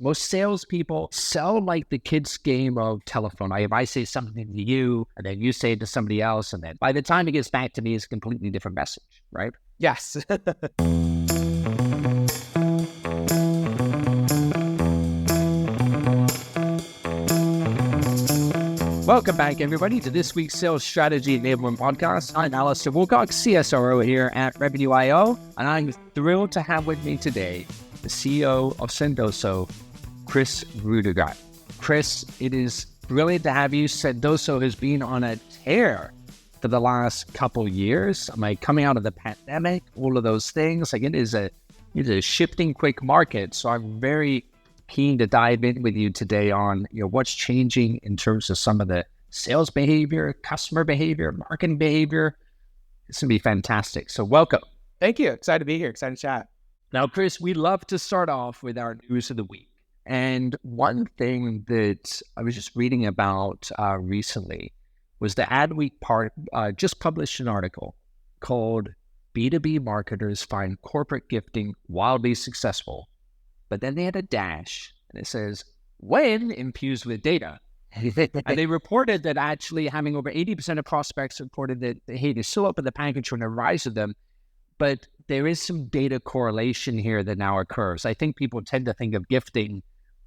Most salespeople sell like the kids' game of telephone. If I say something to you, and then you say it to somebody else, and then by the time it gets back to me, it's a completely different message, right? Yes. Welcome back, everybody, to this week's Sales Strategy Enablement Podcast. I'm Alastair Woolcock, CSRO here at Revenue.io, and I'm thrilled to have with me today the CEO of Sendoso, Kris Rudeegraap. Kris, it is brilliant to have you. Sendoso has been on a tear for the last couple years. Coming out of the pandemic, all of those things. It is a shifting quick market, so I'm very keen to dive in with you today on what's changing in terms of some of the sales behavior, customer behavior, marketing behavior. It's gonna be fantastic. So welcome. Thank you. Excited to be here. Excited to chat. Now, Kris, we love to start off with our news of the week. And one thing that I was just reading about recently was the Adweek part just published an article called B2B Marketers Find Corporate Gifting Wildly Successful. But then they had a dash, and it says, when infused with data. And they reported that actually having over 80% of prospects reported that, hey, they're still up in the package when it arrives to them, but there is some data correlation here that now occurs. I think people tend to think of gifting,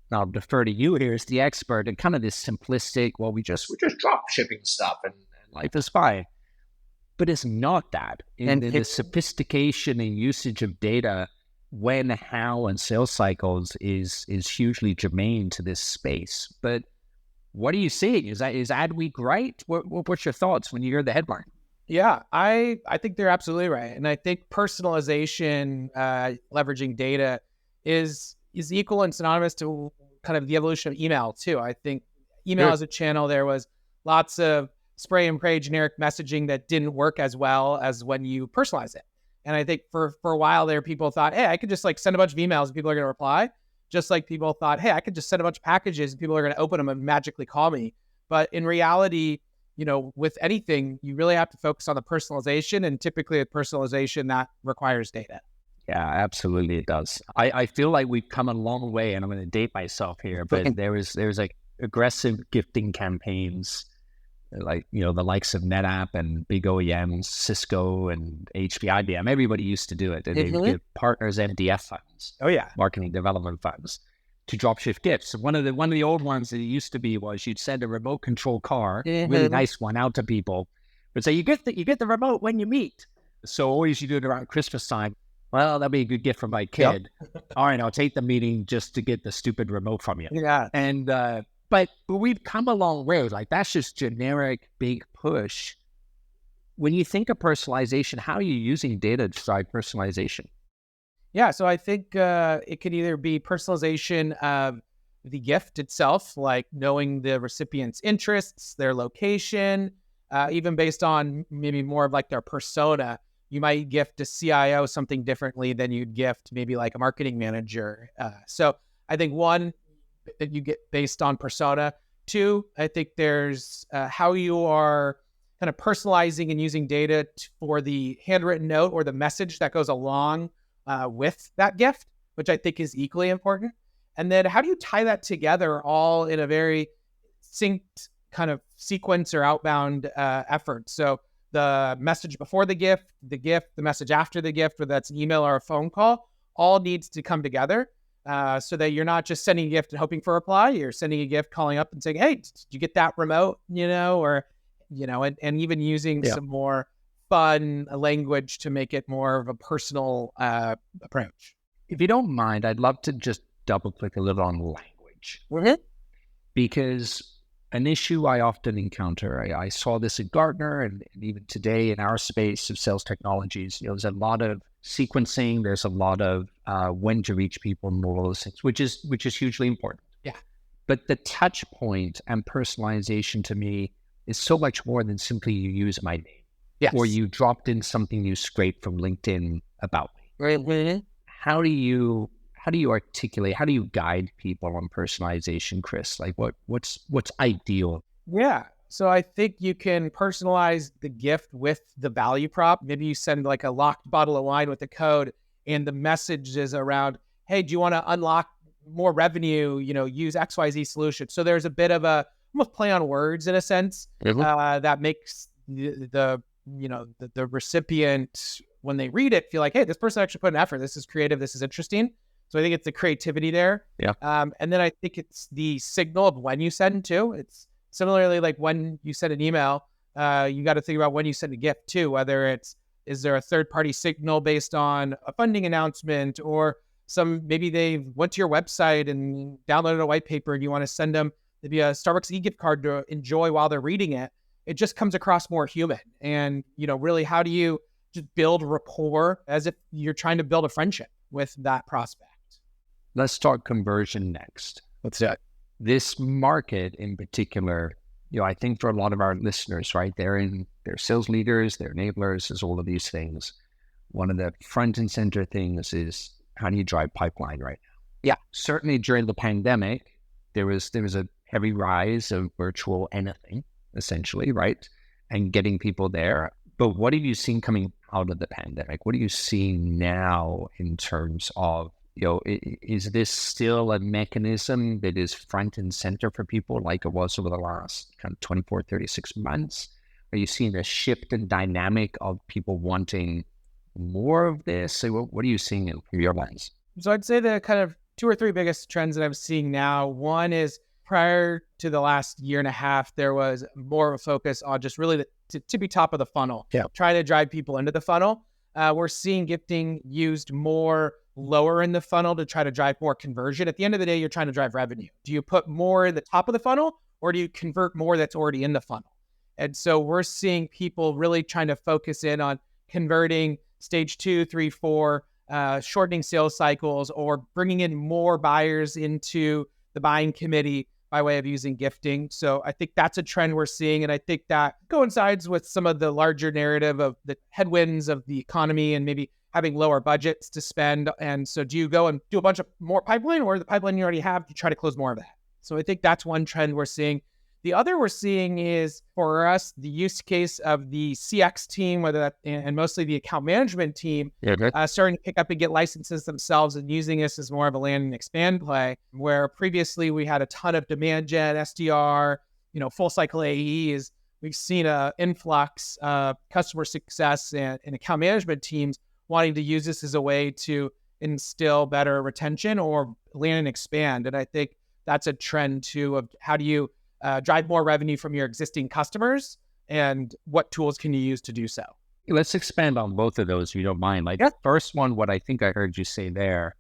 and I'll defer to you here as the expert, and kind of this simplistic, well, we're just drop shipping stuff and life is fine. But it's not that. And the sophistication and usage of data when, how, and sales cycles is hugely germane to this space. But what are you seeing? Is Adweek right? What's your thoughts when you hear the headline? Yeah, I think they're absolutely right. And I think personalization, leveraging data is equal and synonymous to kind of the evolution of email too. I think email as a channel, there was lots of spray and pray generic messaging that didn't work as well as when you personalize it. And I think for a while there, people thought, hey, I could just send a bunch of emails and people are going to reply. Just like people thought, hey, I could just send a bunch of packages and people are going to open them and magically call me. But in reality, with anything, you really have to focus on the personalization, and typically with personalization that requires data. Yeah, absolutely it does. I feel like we've come a long way, and I'm going to date myself here, but there's aggressive gifting campaigns like, the likes of NetApp and big OEMs, Cisco and HP, IBM, everybody used to do it. And they give partners MDF funds. Oh yeah. Marketing development funds to dropship gifts. One of the old ones that it used to be was you'd send a remote control car, really nice one, out to people, but say you get the remote when you meet. So always you do it around Christmas time. Well, that'd be a good gift for my kid. Yep. All right, I'll take the meeting just to get the stupid remote from you. Yeah. And but we've come a long way. That's just generic big push. When you think of personalization, how are you using data to drive personalization? Yeah, so I think it could either be personalization of the gift itself, like knowing the recipient's interests, their location, even based on maybe more of their persona. You might gift a CIO something differently than you'd gift maybe a marketing manager. So I think one, that you get based on persona. Two, I think there's how you are kind of personalizing and using data for the handwritten note or the message that goes along with that gift, which I think is equally important. And then how do you tie that together all in a very synced kind of sequence or outbound effort? So the message before the gift, the message after the gift, whether that's an email or a phone call, all needs to come together so that you're not just sending a gift and hoping for a reply. You're sending a gift, calling up and saying, hey, did you get that remote? And even using some more fun language to make it more of a personal approach. If you don't mind, I'd love to just double click a little on language. Because an issue I often encounter, I saw this at Gartner and even today in our space of sales technologies, there's a lot of sequencing, there's a lot of when to reach people and all those things, which is hugely important. Yeah. But the touch point and personalization to me is so much more than simply you use my name. Yes. Or you dropped in something you scraped from LinkedIn about me. Right. How do you articulate, how do you guide people on personalization, Kris? What's ideal? Yeah. So I think you can personalize the gift with the value prop. Maybe you send a locked bottle of wine with a code and the message is around, hey, do you want to unlock more revenue, use XYZ solution. So there's a bit of a almost play on words in a sense that makes the recipient, when they read it, feel like, hey, this person actually put an effort. This is creative. This is interesting. So I think it's the creativity there. Yeah. And then I think it's the signal of when you send too. It's similarly like when you send an email, you got to think about when you send a gift too, whether is there a third-party signal based on a funding announcement, or maybe they went to your website and downloaded a white paper and you want to send them maybe a Starbucks e-gift card to enjoy while they're reading it. It just comes across more human. And, really, how do you just build rapport as if you're trying to build a friendship with that prospect? Let's talk conversion next. Let's do it. This market in particular, I think for a lot of our listeners, right, they're sales leaders, they're enablers, there's all of these things. One of the front and center things is, how do you drive pipeline right now? Yeah. Certainly during the pandemic, there was a heavy rise of virtual anything, essentially, right? And getting people there. But what have you seen coming out of the pandemic? What are you seeing now in terms of, is this still a mechanism that is front and center for people like it was over the last kind of 24, 36 months? Are you seeing a shift in dynamic of people wanting more of this? So what are you seeing in your lens? So I'd say the kind of 2 or 3 biggest trends that I'm seeing now. One is, prior to the last year and a half, there was more of a focus on just really to be top of the funnel, try to drive people into the funnel. We're seeing gifting used more lower in the funnel to try to drive more conversion. At the end of the day, you're trying to drive revenue. Do you put more in the top of the funnel, or do you convert more that's already in the funnel? And so we're seeing people really trying to focus in on converting stage 2, 3, 4, shortening sales cycles, or bringing in more buyers into the buying committee by way of using gifting. So I think that's a trend we're seeing. And I think that coincides with some of the larger narrative of the headwinds of the economy and maybe having lower budgets to spend. And so do you go and do a bunch of more pipeline, or the pipeline you already have, you try to close more of that? So I think that's one trend we're seeing. The other we're seeing is, for us, the use case of the CX team, whether that, and mostly the account management team, starting to pick up and get licenses themselves and using this as more of a land and expand play, where previously we had a ton of demand gen, SDR, full cycle AEs. We've seen an influx of customer success and account management teams wanting to use this as a way to instill better retention or land and expand. And I think that's a trend too, of how do you drive more revenue from your existing customers, and what tools can you use to do so? Let's expand on both of those, if you don't mind. First one, what I think I heard you say there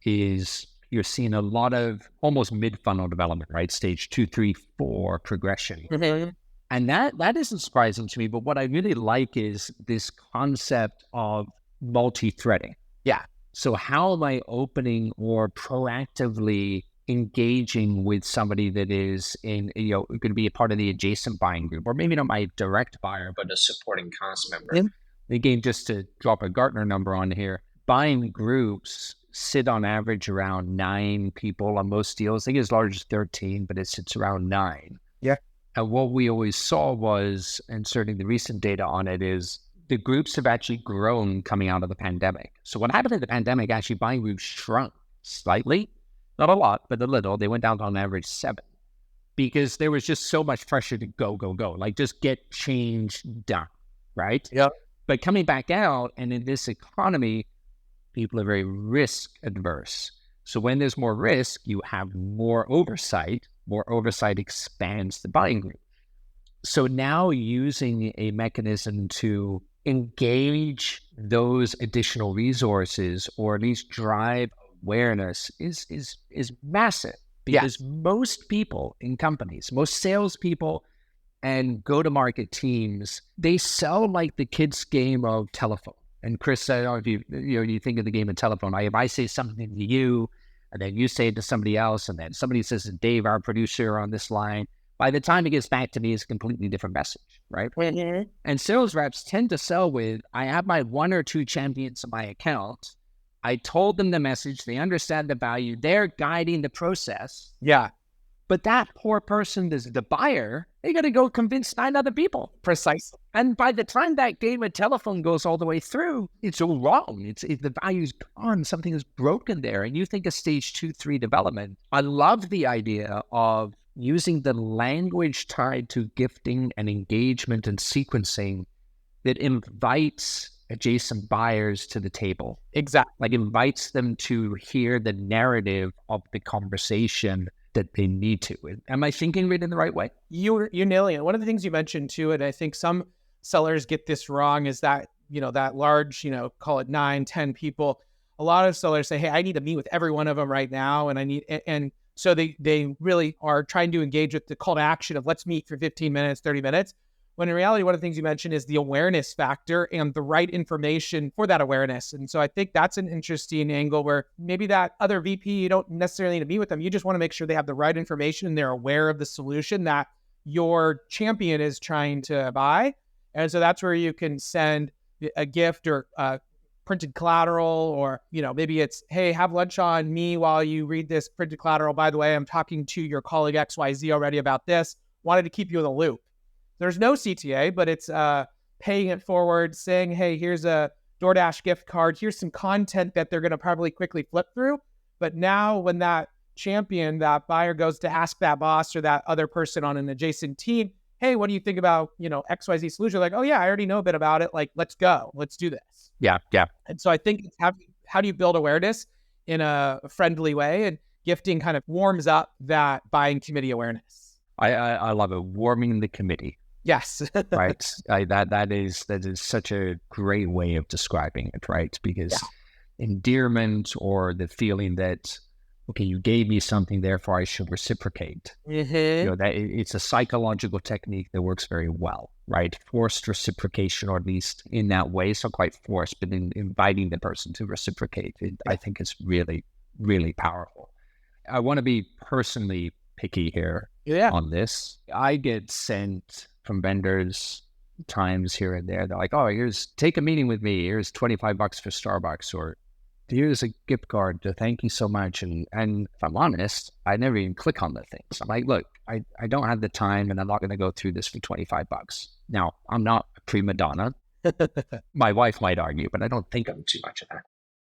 is you're seeing a lot of almost mid-funnel development, right? Stage 2, 3, 4 progression. Mm-hmm. And that isn't surprising to me, but what I really like is this concept of multi-threading. Yeah. So how am I opening or proactively engaging with somebody that is going to be a part of the adjacent buying group, or maybe not my direct buyer, but a supporting cast member? Yeah. Again, just to drop a Gartner number on here, buying groups sit on average around 9 people on most deals. I think as large as 13, but it sits around 9. Yeah. And what we always saw was, and certainly the recent data on it, is the groups have actually grown coming out of the pandemic. So what happened in the pandemic, actually buying groups shrunk slightly. Not a lot, but a little. They went down to on average 7 because there was just so much pressure to go. Like, just get change done, right? Yeah. But coming back out, and in this economy, people are very risk adverse. So when there's more risk, you have more oversight. More oversight expands the buying group. So now using a mechanism to engage those additional resources, or at least drive awareness, is massive, because most people in companies, most salespeople and go-to-market teams, they sell like the kids' game of telephone. And Kris, I don't know if you think of the game of telephone. If I say something to you, and then you say it to somebody else, and then somebody says to Dave, our producer, on this line, by the time it gets back to me, it's a completely different message, right? Mm-hmm. And sales reps tend to sell with, I have my 1 or 2 champions in my account. I told them the message. They understand the value. They're guiding the process. Yeah. But that poor person, the buyer, they got to go convince 9 other people. Precisely. And by the time that game of telephone goes all the way through, it's all wrong. The value's gone. Something is broken there. And you think of stage 2, 3 development. I love the idea of using the language tied to gifting and engagement and sequencing that invites adjacent buyers to the table. Exactly. Like invites them to hear the narrative of the conversation that they need to. Am I thinking it in the right way? You're nailing it. One of the things you mentioned too, and I think some sellers get this wrong, is that, that large, call it 9, 10 people. A lot of sellers say, hey, I need to meet with every one of them right now. And so they really are trying to engage with the call to action of let's meet for 15 minutes, 30 minutes. When in reality, one of the things you mentioned is the awareness factor and the right information for that awareness. And so I think that's an interesting angle where maybe that other VP, you don't necessarily need to meet with them. You just want to make sure they have the right information and they're aware of the solution that your champion is trying to buy. And so that's where you can send a gift or printed collateral, or, maybe it's, hey, have lunch on me while you read this printed collateral. By the way, I'm talking to your colleague XYZ already about this. Wanted to keep you in the loop. There's no CTA, but it's paying it forward, saying, hey, here's a DoorDash gift card. Here's some content that they're going to probably quickly flip through. But now when that champion, that buyer goes to ask that boss or that other person on an adjacent team, hey, what do you think about, XYZ solution? Like, oh yeah, I already know a bit about it. Like, let's go. Let's do this. Yeah. And so I think it's how do you build awareness in a friendly way? And gifting kind of warms up that buying committee awareness. I love it. Warming the committee. Yes. Right. That is such a great way of describing it, right? Because endearment, or the feeling that, okay, you gave me something, therefore I should reciprocate. Mm-hmm. That it's a psychological technique that works very well, right? Forced reciprocation, or at least in that way. So quite forced, but in inviting the person to reciprocate, I think it's really, really powerful. I want to be personally picky here on this. I get sent from vendors times here and there. They're like, oh, take a meeting with me. Here's $25 for Starbucks, or here's a gift card to thank you so much. And if I'm honest, I never even click on the things. I'm like, look, I don't have the time, and I'm not going to go through this for $25. Now, I'm not a prima donna. My wife might argue, but I don't think I'm too much of that.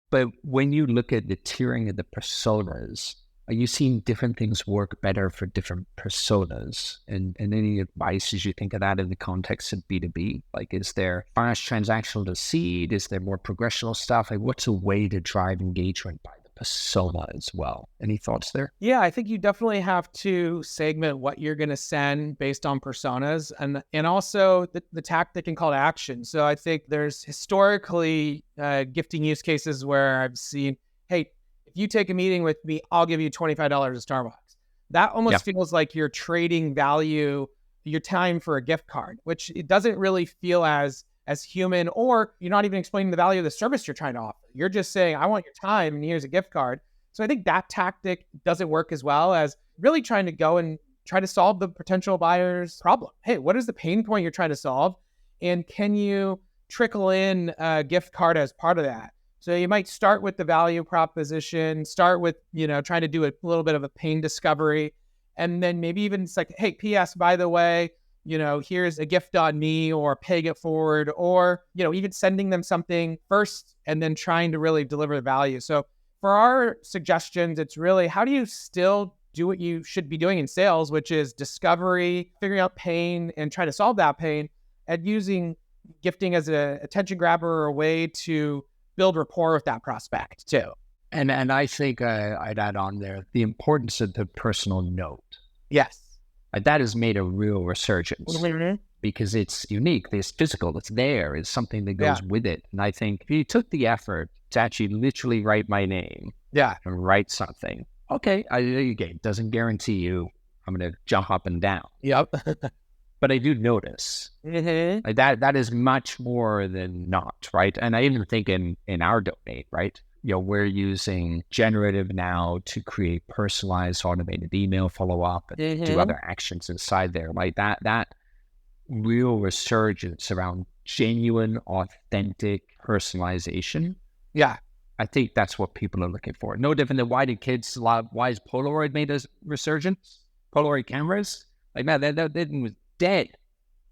But when you look at the tiering of the personas, are you seeing different things work better for different personas? And any advice as you think of that in the context of B2B? Like, is there fast transactional to seed? Is there more progressional stuff? Like, what's a way to drive engagement by the persona as well? Any thoughts there? Yeah, I think you definitely have to segment what you're going to send based on personas, and also the tactic and call to action. So I think there's historically gifting use cases where I've seen, hey, if you take a meeting with me, I'll give you $25 at Starbucks. That almost feels like you're trading value, your time for a gift card, which it doesn't really feel as human, or you're not even explaining the value of the service you're trying to offer. You're just saying, I want your time and here's a gift card. So I think that tactic doesn't work as well as really trying to go and try to solve the potential buyer's problem. Hey, what is the pain point you're trying to solve? And can you trickle in a gift card as part of that? So you might start with the value proposition, start with, trying to do a little bit of a pain discovery. And then maybe even it's like, hey, PS, by the way, here's a gift on me, or paying it forward, or, even sending them something first and then trying to really deliver the value. So for our suggestions, it's really, how do you still do what you should be doing in sales, which is discovery, figuring out pain and try to solve that pain, and using gifting as an attention grabber or a way to build rapport with that prospect too. And I think I'd add on there the importance of the personal note. Yes. That has made a real resurgence because it's unique. It's physical. It's there. It's something that goes with it. And I think if you took the effort to actually literally write my name and write something, okay, it doesn't guarantee you I'm going to jump up and down. Yep. But I do notice like that is much more than not, right? And I even think in our domain, right? We're using generative now to create personalized automated email follow-up and do other actions inside there. Like that real resurgence around genuine, authentic personalization. Yeah. I think that's what people are looking for. No different than why has Polaroid made a resurgence? Polaroid cameras. Like, man, that thing was dead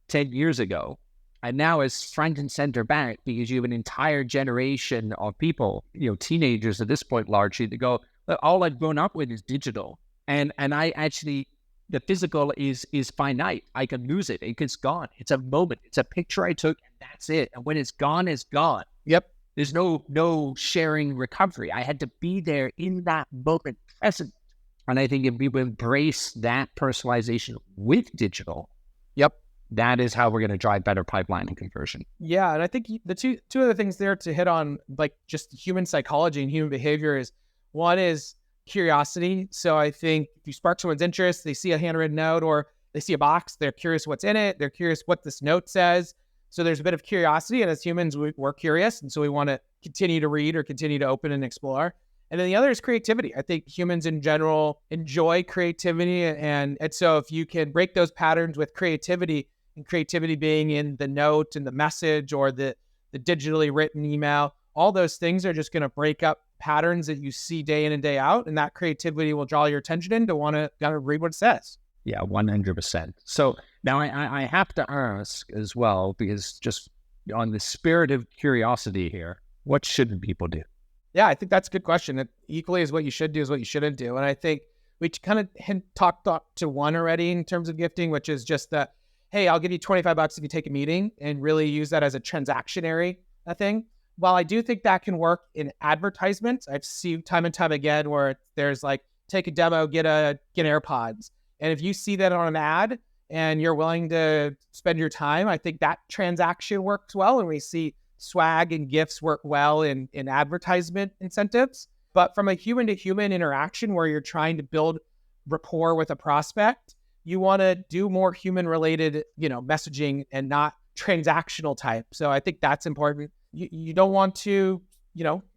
10 years ago. And now it's front and center back because you have an entire generation of people, teenagers at this point largely, to go, "Look, all I've grown up with is digital. And I actually, the physical is finite. I can lose it. It's gone. It's a moment. It's a picture I took and that's it. And when it's gone, it's gone." Yep. There's no sharing recovery. I had to be there in that moment present. And I think if people embrace that personalization with digital, yep, that is how we're going to drive better pipeline and conversion. Yeah. And I think the two other things there to hit on, like just human psychology and human behavior, is one is curiosity. So I think if you spark someone's interest, they see a handwritten note or they see a box, they're curious what's in it. They're curious what this note says. So there's a bit of curiosity. And as humans, we're curious. And so we want to continue to read or continue to open and explore. And then the other is creativity. I think humans in general enjoy creativity. And so if you can break those patterns with creativity, and creativity being in the note and the message or the digitally written email, all those things are just going to break up patterns that you see day in and day out. And that creativity will draw your attention in to want to read what it says. Yeah, 100%. So now I have to ask as well, because just on the spirit of curiosity here, what shouldn't people do? Yeah, I think that's a good question. It equally is what you should do is what you shouldn't do. And I think we kind of talked to one already in terms of gifting, which is just that, hey, I'll give you $25 if you take a meeting, and really use that as a transactionary thing. While I do think that can work in advertisements, I've seen time and time again where there's like, take a demo, get AirPods. And if you see that on an ad and you're willing to spend your time, I think that transaction works well. And we see swag and gifts work well in advertisement incentives. But from a human to human interaction where you're trying to build rapport with a prospect, you want to do more human related, messaging and not transactional type. So I think that's important. You don't want to,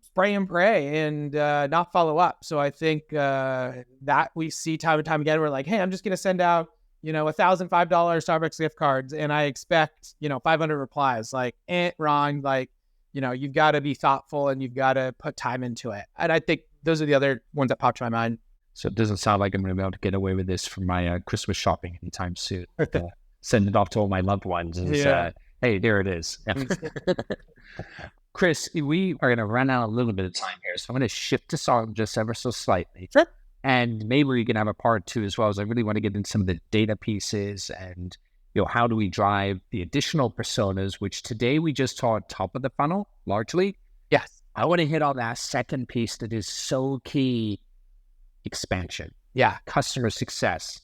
spray and pray and not follow up. So I think that we see time and time again, we're like, hey, I'm just going to send out, $1,005 Starbucks gift cards, and I expect, 500 replies. Like, wrong. Like, you've got to be thoughtful and you've got to put time into it. And I think those are the other ones that pop to my mind. So it doesn't sound like I'm going to be able to get away with this for my Christmas shopping anytime soon. Send it off to all my loved ones. And hey, there it is. Kris, we are going to run out a little bit of time here. So I'm going to shift to song just ever so slightly. Sure. And maybe we can have a part two as well, as I really want to get into some of the data pieces and, how do we drive the additional personas, which today we just taught top of the funnel largely. Yes. I want to hit on that second piece that is so key: expansion. Yeah. Customer success,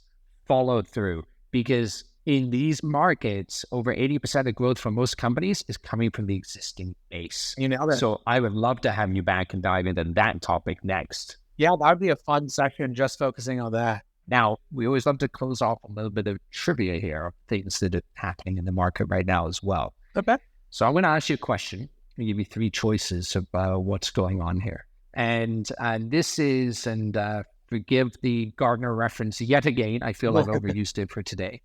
follow through, because in these markets, over 80% of growth for most companies is coming from the existing base. So I would love to have you back and dive into that topic next. Yeah, that would be a fun session just focusing on that. Now, we always love to close off a little bit of trivia here of things that are happening in the market right now as well. Okay. So I'm going to ask you a question. I'll give you three choices of what's going on here. And this is, and forgive the Gartner reference yet again, I feel I've overused it for today.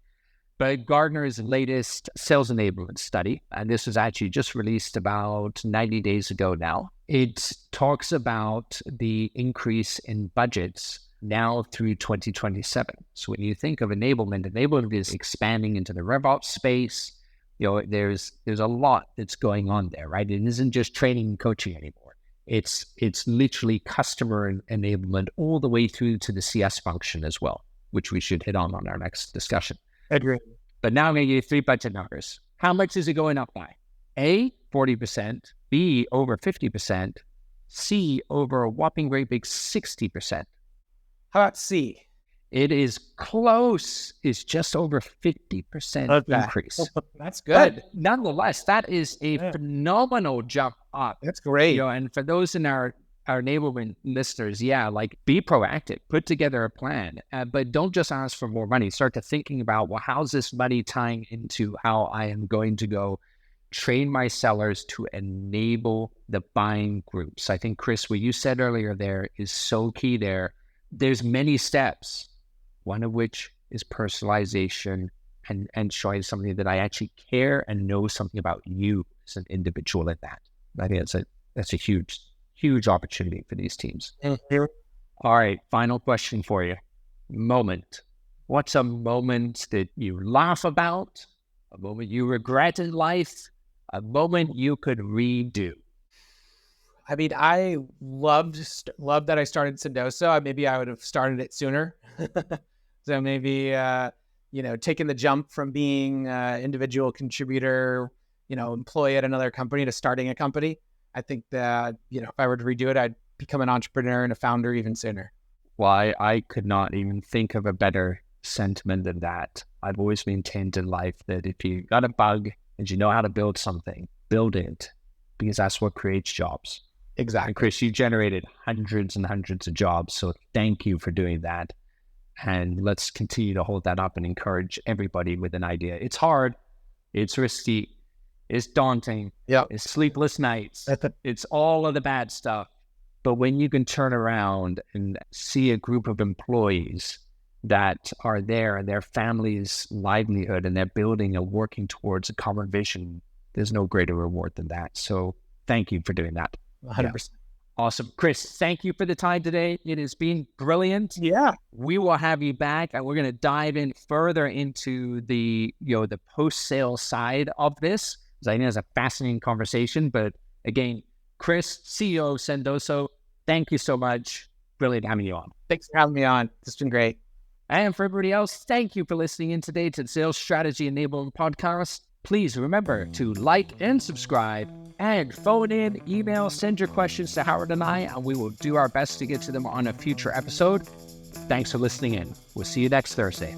But Gartner's latest sales enablement study, and this was actually just released about 90 days ago now, it talks about the increase in budgets now through 2027. So when you think of enablement is expanding into the RevOps space. There's a lot that's going on there, right? It isn't just training and coaching anymore. It's literally customer enablement all the way through to the CS function as well, which we should hit on our next discussion. Agree. But now I'm going to give you three budget numbers. How much is it going up by? A, 40%, B, over 50%, C, over a whopping great big 60%. How about C? It is close. It's just over 50% increase. That's good. But nonetheless, that is a phenomenal jump up. That's great. And for those in our enablement listeners, be proactive, put together a plan, but don't just ask for more money. Start to thinking about, well, how's this money tying into how I am going to go train my sellers to enable the buying groups. I think, Kris, what you said earlier there is so key there. There's many steps, one of which is personalization and showing something that I actually care and know something about you as an individual in that. I think that's a huge opportunity for these teams. Mm-hmm. All right, final question for you. Moment. What's a moment that you laugh about, a moment you regret in life, a moment you could redo? I mean, I loved that I started Sendoso. Maybe I would have started it sooner. So maybe, taking the jump from being an individual contributor, employee at another company to starting a company. I think that, if I were to redo it, I'd become an entrepreneur and a founder even sooner. Well, I could not even think of a better sentiment than that. I've always maintained in life that if you got a bug and you know how to build something, build it, because that's what creates jobs. Exactly. And Kris, you generated hundreds and hundreds of jobs. So thank you for doing that. And let's continue to hold that up and encourage everybody with an idea. It's hard. It's risky. It's daunting. Yeah. It's sleepless nights. It's all of the bad stuff. But when you can turn around and see a group of employees that are there and their family's livelihood and they're building and working towards a common vision, there's no greater reward than that. So thank you for doing that. 100%. Yeah. Awesome. Kris, thank you for the time today. It has been brilliant. Yeah. We will have you back and we're going to dive in further into the post-sale side of this, because I know it's a fascinating conversation. But again, Kris, CEO of Sendoso, thank you so much. Brilliant having you on. Thanks for having me on. It's been great. And for everybody else, thank you for listening in today to the Sales Strategy Enablement Podcast. Please remember to like and subscribe, and phone in, email, send your questions to Howard and I, and we will do our best to get to them on a future episode. Thanks for listening in. We'll see you next Thursday.